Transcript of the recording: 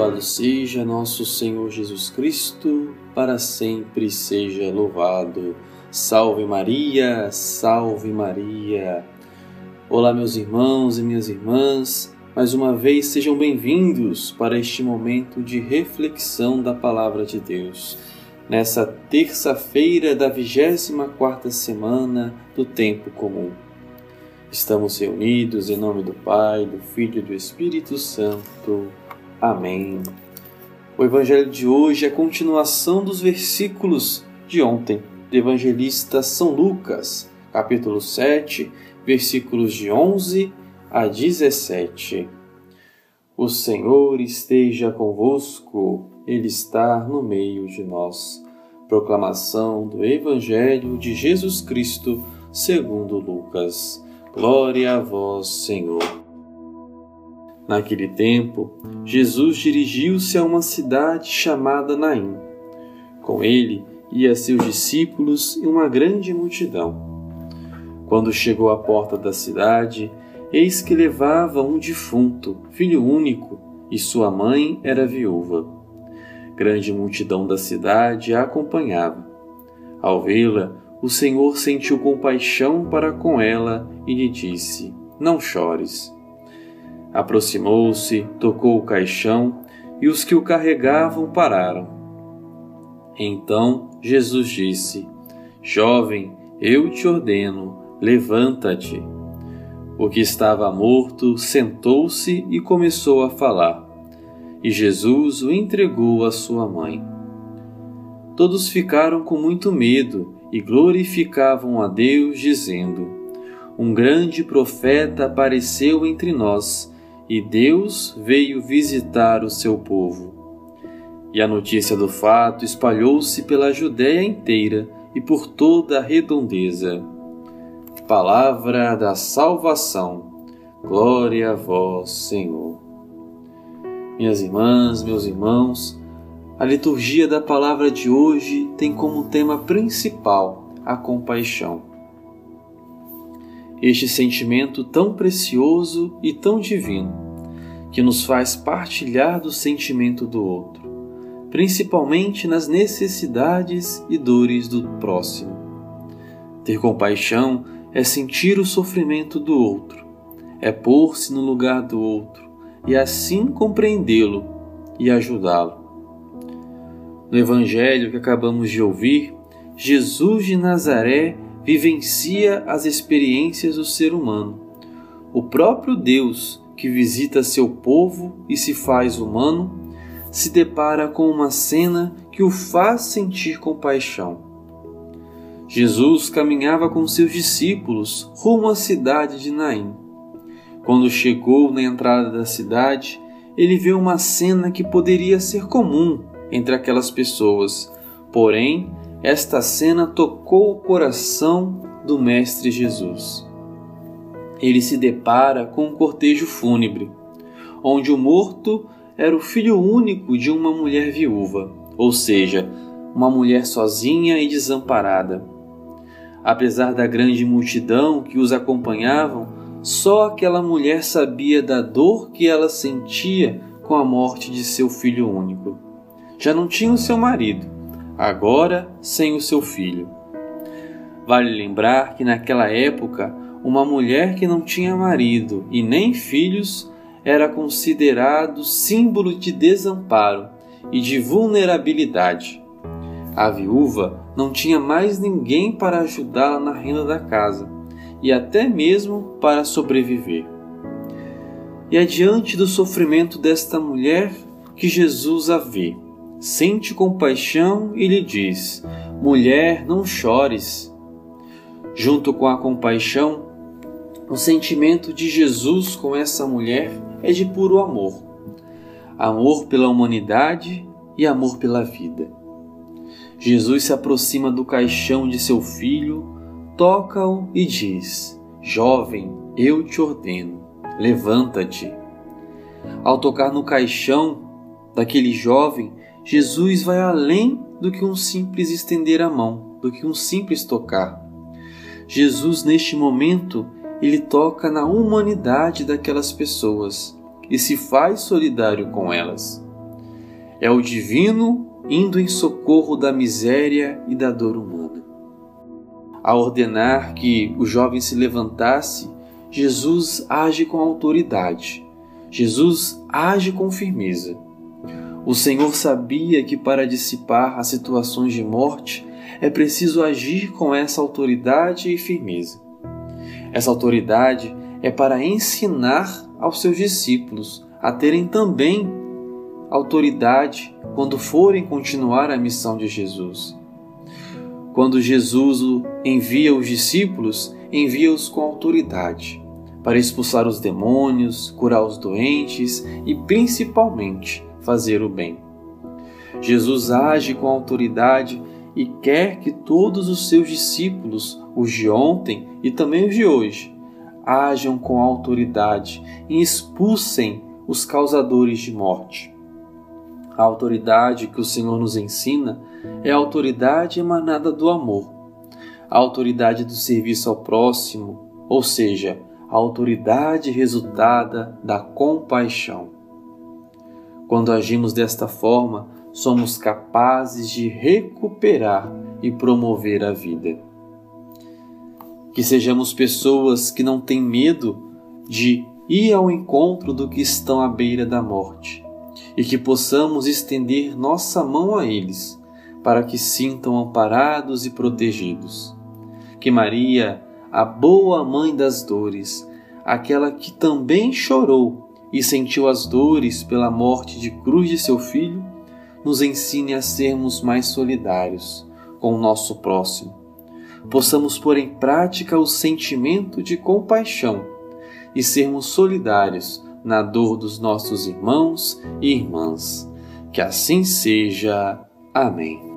Louvado seja nosso Senhor Jesus Cristo, para sempre seja louvado. Salve Maria, salve Maria. Olá meus irmãos e minhas irmãs, mais uma vez sejam bem-vindos para este momento de reflexão da Palavra de Deus. Nessa terça-feira da 24ª semana do Tempo Comum. Estamos reunidos em nome do Pai, do Filho e do Espírito Santo. Amém. O Evangelho de hoje é a continuação dos versículos de ontem, do evangelista São Lucas, capítulo 7, versículos de 11 a 17. O Senhor esteja convosco, Ele está no meio de nós. Proclamação do Evangelho de Jesus Cristo, segundo Lucas. Glória a vós, Senhor. Naquele tempo, Jesus dirigiu-se a uma cidade chamada Naim. Com ele ia seus discípulos e uma grande multidão. Quando chegou à porta da cidade, eis que levava um defunto, filho único, e sua mãe era viúva. Grande multidão da cidade a acompanhava. Ao vê-la, o Senhor sentiu compaixão para com ela e lhe disse: Não chores. Aproximou-se, tocou o caixão e os que o carregavam pararam. Então Jesus disse: Jovem, eu te ordeno, levanta-te. O que estava morto sentou-se e começou a falar, e Jesus o entregou à sua mãe. Todos ficaram com muito medo e glorificavam a Deus, dizendo: Um grande profeta apareceu entre nós, e Deus veio visitar o seu povo. E a notícia do fato espalhou-se pela Judéia inteira e por toda a redondeza. Palavra da salvação. Glória a vós, Senhor. Minhas irmãs, meus irmãos, a liturgia da palavra de hoje tem como tema principal a compaixão. Este sentimento tão precioso e tão divino, que nos faz partilhar do sentimento do outro, principalmente nas necessidades e dores do próximo. Ter compaixão é sentir o sofrimento do outro, é pôr-se no lugar do outro e assim compreendê-lo e ajudá-lo. No Evangelho que acabamos de ouvir, Jesus de Nazaré vivencia as experiências do ser humano. O próprio Deus, que visita seu povo e se faz humano, se depara com uma cena que o faz sentir compaixão. Jesus caminhava com seus discípulos rumo à cidade de Naim. Quando chegou na entrada da cidade, ele vê uma cena que poderia ser comum entre aquelas pessoas, porém, esta cena tocou o coração do Mestre Jesus. Ele se depara com um cortejo fúnebre, onde o morto era o filho único de uma mulher viúva, ou seja, uma mulher sozinha e desamparada. Apesar da grande multidão que os acompanhavam, só aquela mulher sabia da dor que ela sentia com a morte de seu filho único. Já não tinha o seu marido, agora sem o seu filho. Vale lembrar que naquela época, uma mulher que não tinha marido e nem filhos era considerado símbolo de desamparo e de vulnerabilidade. A viúva não tinha mais ninguém para ajudá-la na renda da casa e até mesmo para sobreviver. E é diante do sofrimento desta mulher que Jesus a vê. Sente compaixão e lhe diz: Mulher, não chores. Junto com a compaixão, o sentimento de Jesus com essa mulher é de puro amor. Amor pela humanidade e amor pela vida. Jesus se aproxima do caixão de seu filho, toca-o e diz: Jovem, eu te ordeno, levanta-te. Ao tocar no caixão daquele jovem, Jesus vai além do que um simples estender a mão, do que um simples tocar. Jesus, neste momento, ele toca na humanidade daquelas pessoas e se faz solidário com elas. É o divino indo em socorro da miséria e da dor humana. Ao ordenar que o jovem se levantasse, Jesus age com autoridade. Jesus age com firmeza. O Senhor sabia que para dissipar as situações de morte é preciso agir com essa autoridade e firmeza. Essa autoridade é para ensinar aos seus discípulos a terem também autoridade quando forem continuar a missão de Jesus. Quando Jesus envia os discípulos, envia-os com autoridade para expulsar os demônios, curar os doentes e, principalmente, fazer o bem. Jesus age com autoridade e quer que todos os seus discípulos, os de ontem e também os de hoje, ajam com autoridade e expulsem os causadores de morte. A autoridade que o Senhor nos ensina é a autoridade emanada do amor, a autoridade do serviço ao próximo, ou seja, a autoridade resultada da compaixão. Quando agimos desta forma, somos capazes de recuperar e promover a vida. Que sejamos pessoas que não têm medo de ir ao encontro do que estão à beira da morte e que possamos estender nossa mão a eles para que sintam amparados e protegidos. Que Maria, a boa mãe das dores, aquela que também chorou e sentiu as dores pela morte de cruz de seu filho, nos ensine a sermos mais solidários com o nosso próximo. Possamos pôr em prática o sentimento de compaixão e sermos solidários na dor dos nossos irmãos e irmãs. Que assim seja. Amém.